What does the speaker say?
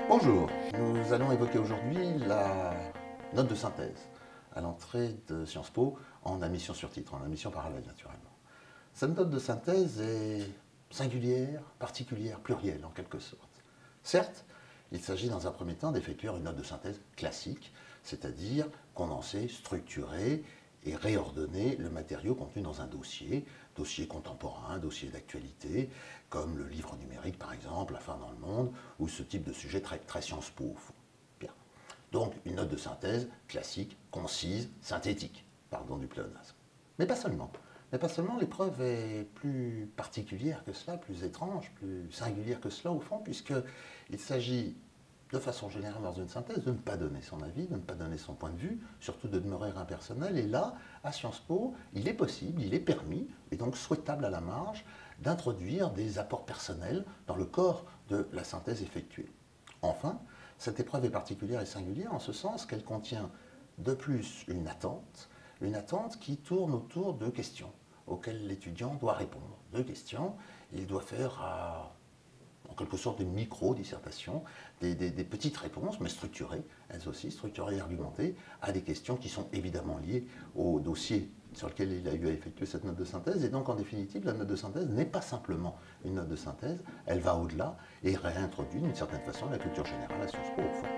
Bonjour, nous allons évoquer aujourd'hui la note de synthèse à l'entrée de Sciences Po en admission sur titre, en admission parallèle naturellement. Cette note de synthèse est singulière, particulière, plurielle en quelque sorte. Certes, il s'agit dans un premier temps d'effectuer une note de synthèse classique, c'est-à-dire condenser, structurer et réordonner le matériau contenu dans un dossier contemporain, dossier d'actualité, comme le livre numérique par exemple, La fin dans le monde, ou ce type de sujet très Sciences Po au fond. Bien. Donc une note de synthèse classique, concise, synthétique, pardon du pléonasme. Mais pas seulement. Mais pas seulement, l'épreuve est plus particulière que cela, plus étrange, plus singulière que cela au fond, puisqu'il s'agit de façon générale dans une synthèse de ne pas donner son avis, de ne pas donner son point de vue, surtout de demeurer impersonnel. Et là, à Sciences Po, il est possible, il est permis, et donc souhaitable à la marge, d'introduire des apports personnels dans le corps de la synthèse effectuée. Enfin, cette épreuve est particulière et singulière en ce sens qu'elle contient de plus une attente qui tourne autour de questions auxquelles l'étudiant doit répondre. Deux questions, il doit faire en quelque sorte une micro-dissertation, des petites réponses, mais structurées, elles aussi, structurées et argumentées, à des questions qui sont évidemment liées au dossier sur lequel il a eu à effectuer cette note de synthèse. Et donc, en définitive, la note de synthèse n'est pas simplement une note de synthèse, elle va au-delà et réintroduit d'une certaine façon la culture générale à Sciences Po, au fond.